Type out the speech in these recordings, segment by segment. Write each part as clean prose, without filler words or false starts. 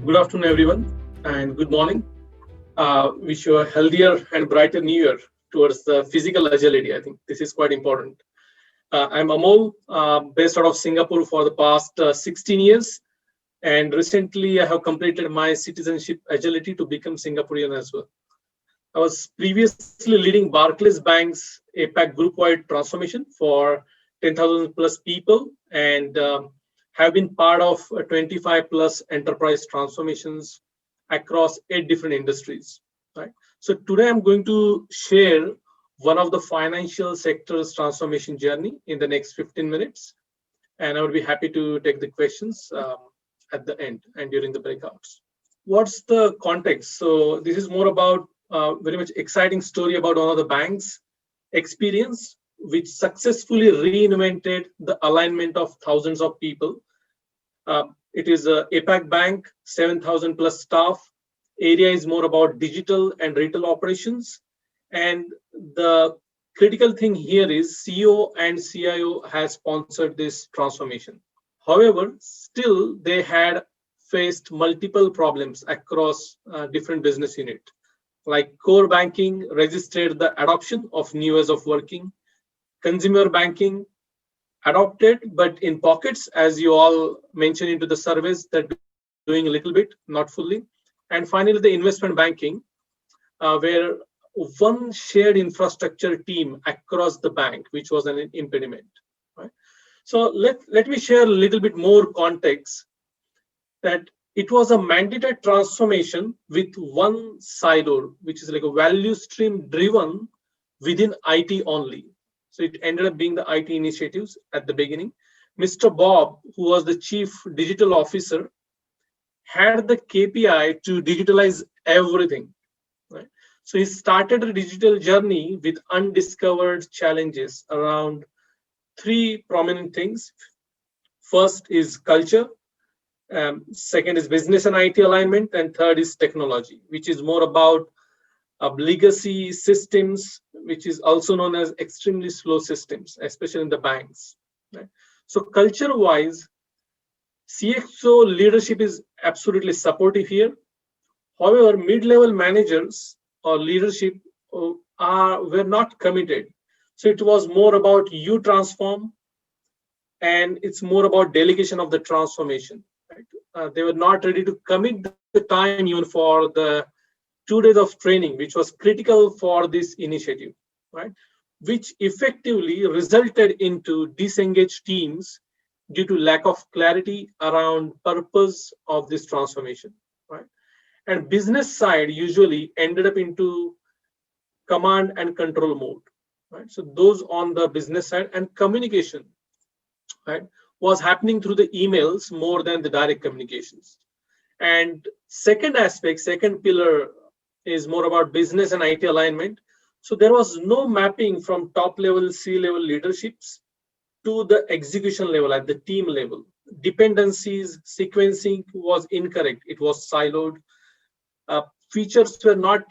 Good afternoon, everyone, and good morning. Wish you a healthier and brighter new year towards the physical agility. I think this is quite important. I'm Amol, based out of Singapore for the past 16 years. And recently, I have completed my citizenship agility to become Singaporean as well. I was previously leading Barclays Bank's APAC group-wide transformation for 10,000 plus people and have been part of 25 plus enterprise transformations across 8 different industries. Right. So today I'm going to share one of the financial sector's transformation journey in the next 15 minutes, and I would be happy to take the questions at the end and during the breakouts. What's the context? So this is more about very much exciting story about one of the bank's experience, which successfully reinvented the alignment of thousands of people. It is a APAC bank, 7,000 plus staff. Area is more about digital and retail operations. And the critical thing here is CEO and CIO has sponsored this transformation. However, still they had faced multiple problems across different business units. Like core banking registered the adoption of new ways of working. Consumer banking adopted, but in pockets, as you all mentioned into the surveys, they're doing a little bit, not fully. And finally, the investment banking, where one shared infrastructure team across the bank, which was an impediment. Right? So let me share a little bit more context that it was a mandated transformation with one silo, which is like a value stream driven within IT only. So it ended up being the IT initiatives at the beginning. Mr. Bob, who was the chief digital officer, had the KPI to digitalize everything. Right? So he started a digital journey with undiscovered challenges around 3 prominent things. First is culture. Second is business and IT alignment, and third is technology, which is more about legacy systems, which is also known as extremely slow systems, especially in the banks. Right? So culture-wise, CXO leadership is absolutely supportive here. However, mid-level managers or leadership were not committed. So it was more about you transform, and it's more about delegation of the transformation. Right? They were not ready to commit the time even for the 2 days of training, which was critical for this initiative, right? Which effectively resulted into disengaged teams due to lack of clarity around purpose of this transformation, right? And business side usually ended up into command and control mode, right? So those on the business side, and communication, right, was happening through the emails more than the direct communications. And second aspect, second pillar is more about business and IT alignment. So there was no mapping from top level C-level leaderships to the execution level at the team level. Dependencies, sequencing was incorrect. It was siloed. Features were not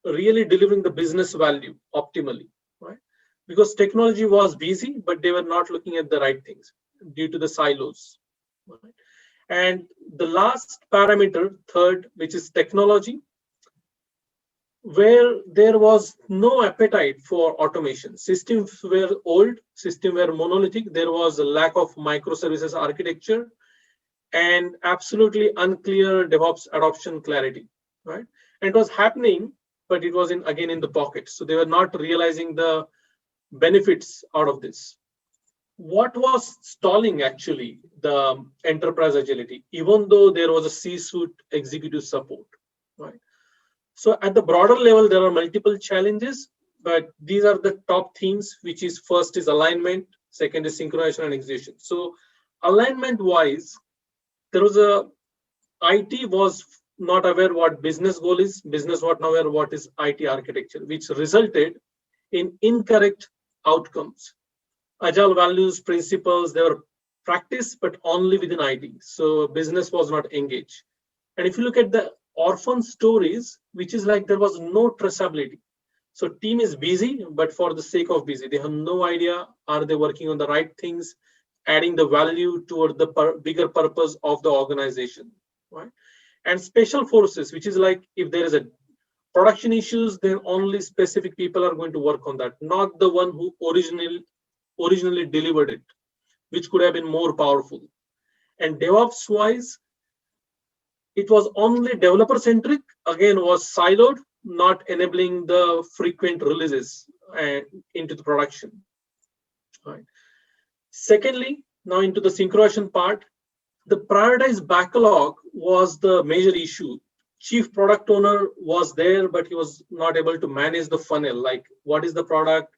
really delivering the business value optimally, right? Because technology was busy, but they were not looking at the right things due to the silos. Right? And the last parameter, third, which is technology, where there was no appetite for automation. Systems were old, systems were monolithic. There was a lack of microservices architecture and absolutely unclear DevOps adoption clarity, right? And it was happening, but it was again in the pocket. So they were not realizing the benefits out of this. What was stalling actually the enterprise agility, even though there was a C-suite executive support, right? So at the broader level, there are multiple challenges, but these are the top themes, which is first is alignment, second is synchronization and execution. So alignment wise, there was IT was not aware what business goal is, business was not aware what is IT architecture, which resulted in incorrect outcomes. Agile values, principles, they were practiced, but only within IT. So business was not engaged. And if you look at the orphan stories, which is like there was no traceability. So team is busy, but for the sake of busy, they have no idea, are they working on the right things, adding the value toward the bigger purpose of the organization, right? And special forces, which is like if there is a production issues, then only specific people are going to work on that, not the one who originally delivered it, which could have been more powerful. And DevOps wise, it was only developer centric, again was siloed, not enabling the frequent releases into the production. Right. Secondly, now into the synchronization part, the prioritized backlog was the major issue. Chief product owner was there, but he was not able to manage the funnel, like what is the product,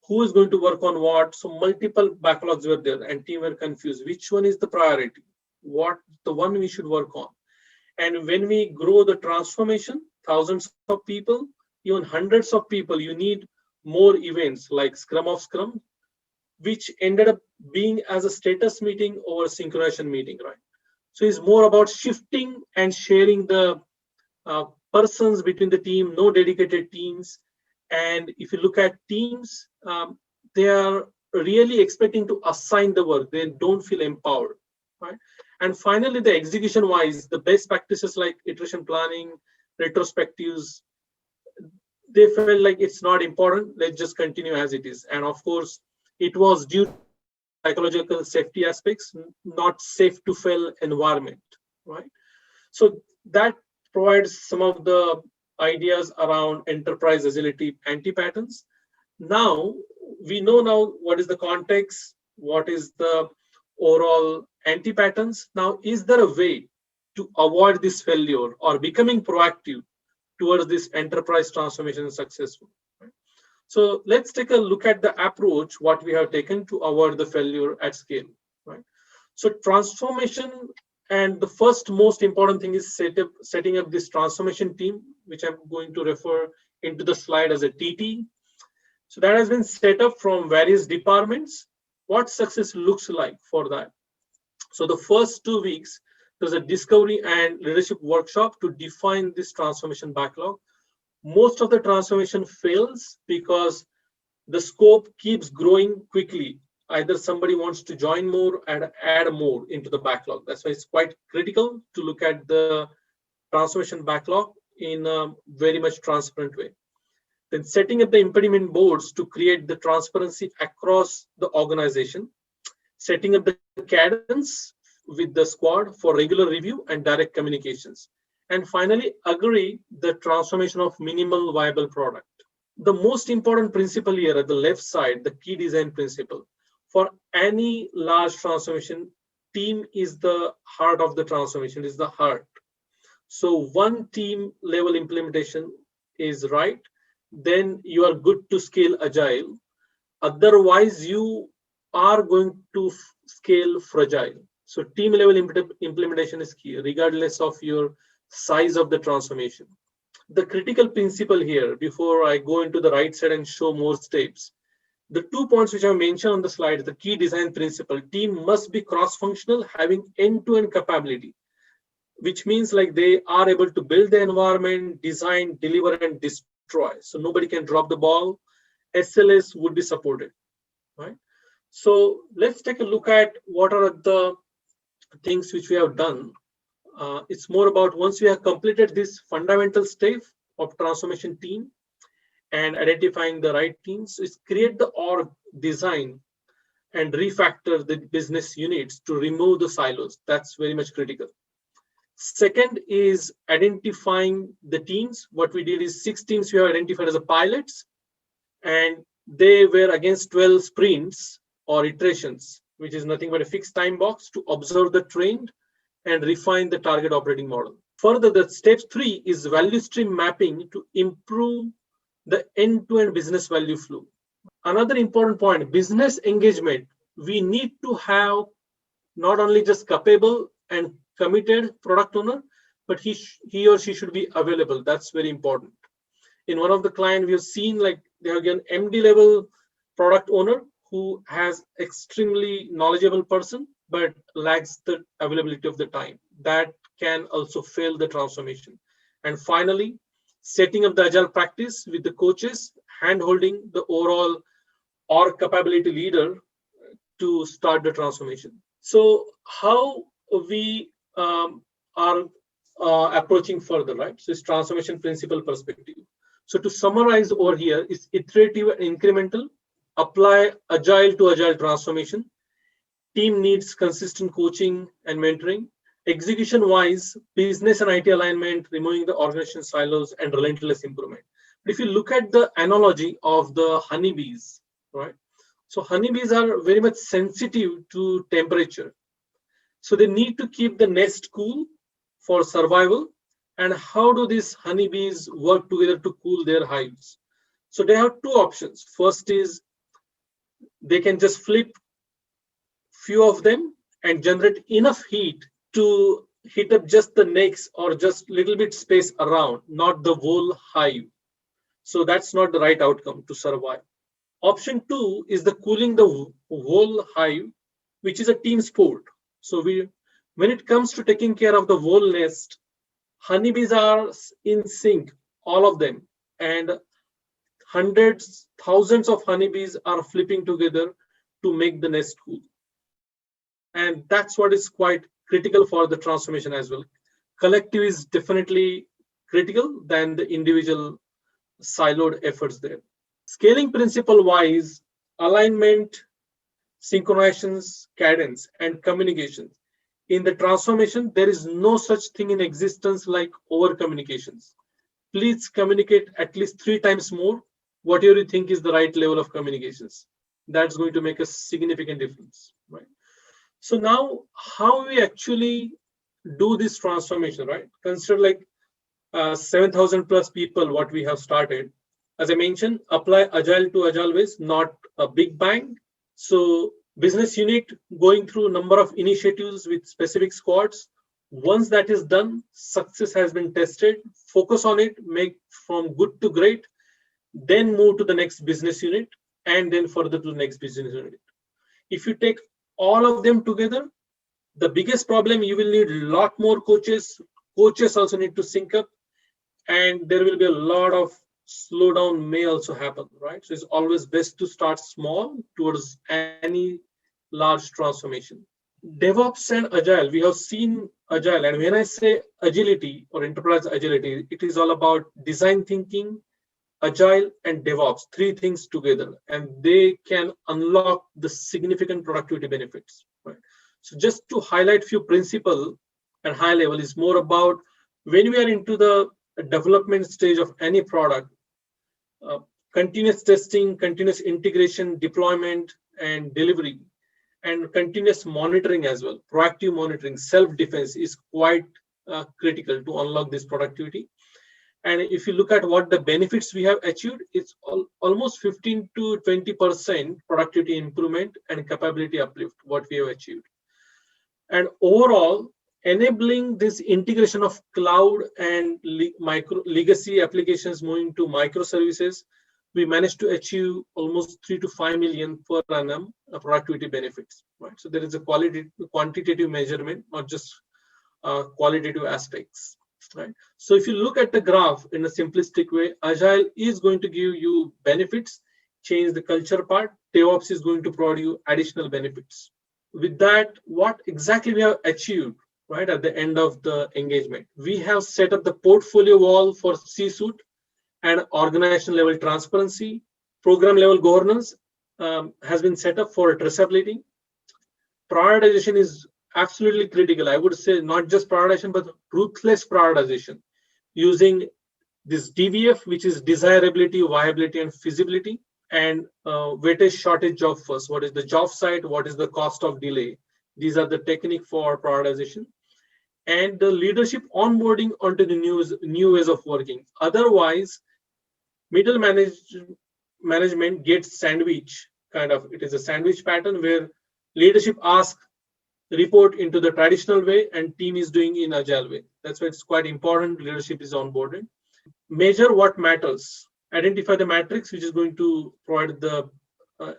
who is going to work on what. So multiple backlogs were there and team were confused. Which one is the priority? What the one we should work on? And when we grow the transformation, thousands of people, even hundreds of people, you need more events like Scrum of Scrum, which ended up being as a status meeting or synchronization meeting, right? So it's more about shifting and sharing the persons between the team, no dedicated teams. And if you look at teams, they are really expecting to assign the work. They don't feel empowered, right? And finally, the execution wise, the best practices like iteration planning, retrospectives, they felt like it's not important. Let's just continue as it is. And of course, it was due to psychological safety aspects, not safe to fail environment, right? So that provides some of the ideas around enterprise agility anti-patterns. Now we know now what is the context, what is the overall anti-patterns. Now, is there a way to avoid this failure or becoming proactive towards this enterprise transformation successful? Right? So let's take a look at the approach, what we have taken to avoid the failure at scale, right? So transformation, and the first most important thing is setting up this transformation team, which I'm going to refer into the slide as a TT. So that has been set up from various departments. What success looks like for that? So the first 2 weeks, there's a discovery and leadership workshop to define this transformation backlog. Most of the transformation fails because the scope keeps growing quickly. Either somebody wants to join more and add more into the backlog. That's why it's quite critical to look at the transformation backlog in a very much transparent way. Then setting up the impediment boards to create the transparency across the organization, setting up the cadence with the squad for regular review and direct communications. And finally, agree the transformation of minimal viable product. The most important principle here at the left side, the key design principle. For any large transformation, team is the heart of the transformation, is the heart. So one team level implementation is right, then you are good to scale agile. Otherwise, you are going to scale fragile. So team level implementation is key, regardless of your size of the transformation. The critical principle here, before I go into the right side and show more steps, the 2 points which I mentioned on the slide, the key design principle, team must be cross-functional, having end-to-end capability, which means like they are able to build the environment, design, deliver, and destroy. So nobody can drop the ball. SLS would be supported, right? So let's take a look at what are the things which we have done. It's more about once we have completed this fundamental step of transformation team and identifying the right teams, is create the org design and refactor the business units to remove the silos. That's very much critical. Second is identifying the teams. What we did is 6 teams we have identified as a pilots, and they were against 12 sprints or iterations, which is nothing but a fixed time box to observe the trend and refine the target operating model. Further, the step 3 is value stream mapping to improve the end-to-end business value flow. Another important point, business engagement. We need to have not only just capable and committed product owner, but he or she should be available. That's very important. In one of the clients, we have seen like they have an MD level product owner who has extremely knowledgeable person, but lacks the availability of the time. That can also fail the transformation. And finally, setting up the agile practice with the coaches, hand-holding the overall or capability leader to start the transformation. So how we are approaching further, right? So it's transformation principle perspective. So to summarize over here, it's iterative and incremental, apply agile to agile transformation. Team needs consistent coaching and mentoring. Execution wise, business and IT alignment, removing the organization silos, and relentless improvement. But if you look at the analogy of the honeybees, right? So honeybees are very much sensitive to temperature. So they need to keep the nest cool for survival. And how do these honeybees work together to cool their hives? So they have two options. First is they can just flip few of them and generate enough heat to heat up just the necks or just little bit space around, not the whole hive. So that's not the right outcome to survive. Option two is the cooling the whole hive, which is a team sport. So when it comes to taking care of the whole nest, honeybees are in sync, all of them, and hundreds, thousands of honeybees are flipping together to make the nest cool. And that's what is quite critical for the transformation as well. Collective is definitely critical than the individual siloed efforts there. Scaling principle wise, alignment, synchronizations, cadence, and communication. In the transformation, there is no such thing in existence like over communications. Please communicate at least 3 times more, whatever you think is the right level of communications. That's going to make a significant difference, right? So now, how we actually do this transformation, right? Consider like 7,000 plus people, what we have started. As I mentioned, apply agile to agile ways, not a big bang. So business unit going through a number of initiatives with specific squads. Once that is done, success has been tested, focus on it, make from good to great, then move to the next business unit, and then further to the next business unit. If you take all of them together, the biggest problem, you will need a lot more coaches. Coaches also need to sync up, and there will be a lot of slowdown may also happen, right? So it's always best to start small towards any large transformation. DevOps and Agile, we have seen Agile, and when I say agility or enterprise agility, it is all about design thinking, Agile and DevOps, 3 things together, and they can unlock the significant productivity benefits, right? So just to highlight few principles at high level is more about when we are into the development stage of any product, continuous testing, continuous integration, deployment, and delivery, and continuous monitoring as well. Proactive monitoring, self-defense is quite critical to unlock this productivity. And if you look at what the benefits we have achieved, it's almost 15 to 20% productivity improvement and capability uplift, what we have achieved. And overall, enabling this integration of cloud and legacy applications moving to microservices, we managed to achieve almost 3 to 5 million per annum productivity benefits, right? So there is a quantitative measurement, not just qualitative aspects, right? So if you look at the graph in a simplistic way, Agile is going to give you benefits, change the culture part. DevOps is going to provide you additional benefits. With that, what exactly we have achieved, right, at the end of the engagement? We have set up the portfolio wall for C-suite and organization level transparency. Program level governance has been set up for traceability. Prioritization is absolutely critical. I would say not just prioritization, but ruthless prioritization using this DVF, which is desirability, viability, and feasibility, and weightage shortage job first. What is the job site? What is the cost of delay? These are the technique for prioritization. And the leadership onboarding onto the new ways of working. Otherwise, middle management gets sandwich, kind of. It is a sandwich pattern where leadership asks report into the traditional way and team is doing in agile way. That's why it's quite important leadership is onboarded. Measure what matters. Identify the matrix which is going to provide the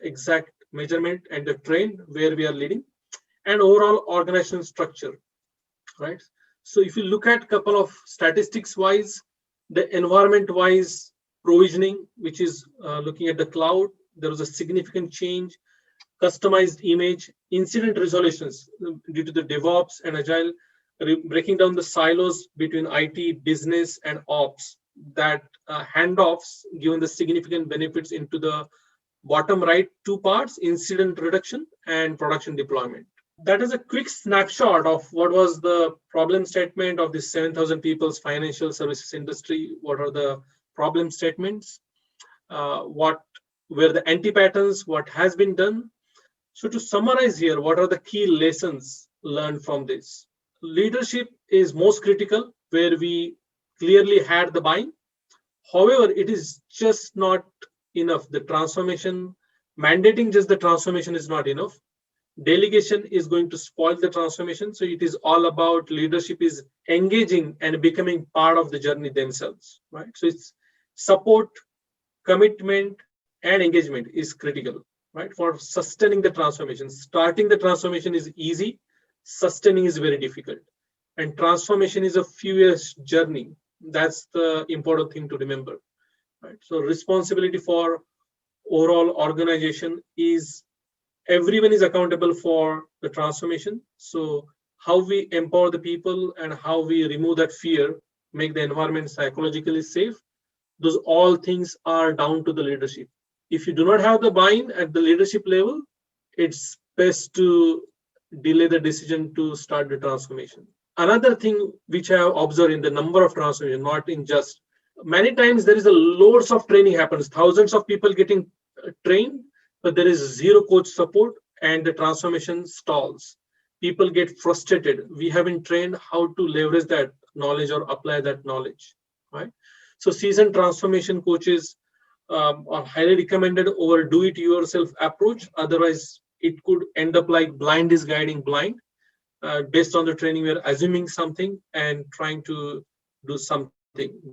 exact measurement and the trend where we are leading, and overall organizational structure, right? So if you look at a couple of statistics wise, the environment wise provisioning, which is looking at the cloud, there was a significant change. Customized image, incident resolutions due to the DevOps and Agile, breaking down the silos between IT, business, and ops. That handoffs given the significant benefits into the bottom right two parts: incident reduction and production deployment. That is a quick snapshot of what was the problem statement of this 7,000 people's financial services industry. What are the problem statements? What were the anti-patterns? What has been done? So to summarize here, what are the key lessons learned from this? Leadership is most critical, where we clearly had the buy-in. However, it is just not enough. The transformation, mandating just the transformation is not enough. Delegation is going to spoil the transformation. So it is all about leadership is engaging and becoming part of the journey themselves, right? So it's support, commitment, and engagement is critical, right? For sustaining the transformation. Starting the transformation is easy, sustaining is very difficult. And transformation is a few years journey. That's the important thing to remember, right? So responsibility for overall organization is everyone is accountable for the transformation. So how we empower the people and how we remove that fear, make the environment psychologically safe, those all things are down to the leadership. If you do not have the buy-in at the leadership level, it's best to delay the decision to start the transformation. Another thing which I have observed in the number of transformation, not in just, many times there is a loads of training happens, thousands of people getting trained, but there is zero coach support and the transformation stalls. People get frustrated. We haven't trained how to leverage that knowledge or apply that knowledge, right? So seasoned transformation coaches are highly recommended over do-it-yourself approach. Otherwise, it could end up like blind is guiding blind. Based on the training, we're assuming something and trying to do something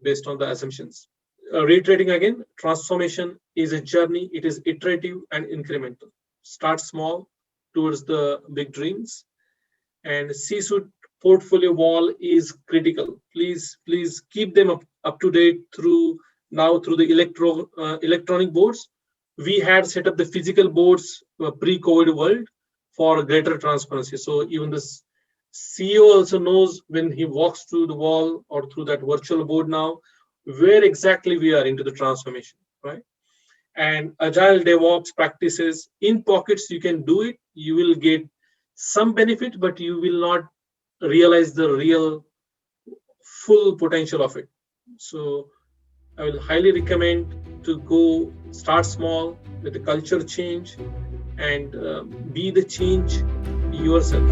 based on the assumptions. Reiterating again, transformation is a journey. It is iterative and incremental. Start small towards the big dreams. And C-suite portfolio wall is critical. Please keep them up to date through the electronic boards. We had set up the physical boards pre-COVID world for greater transparency. So even the CEO also knows when he walks through the wall or through that virtual board now, where exactly we are into the transformation, right? And agile DevOps practices in pockets, you can do it. You will get some benefit, but you will not realize the real full potential of it. So I will highly recommend to go start small with the culture change and be the change yourself.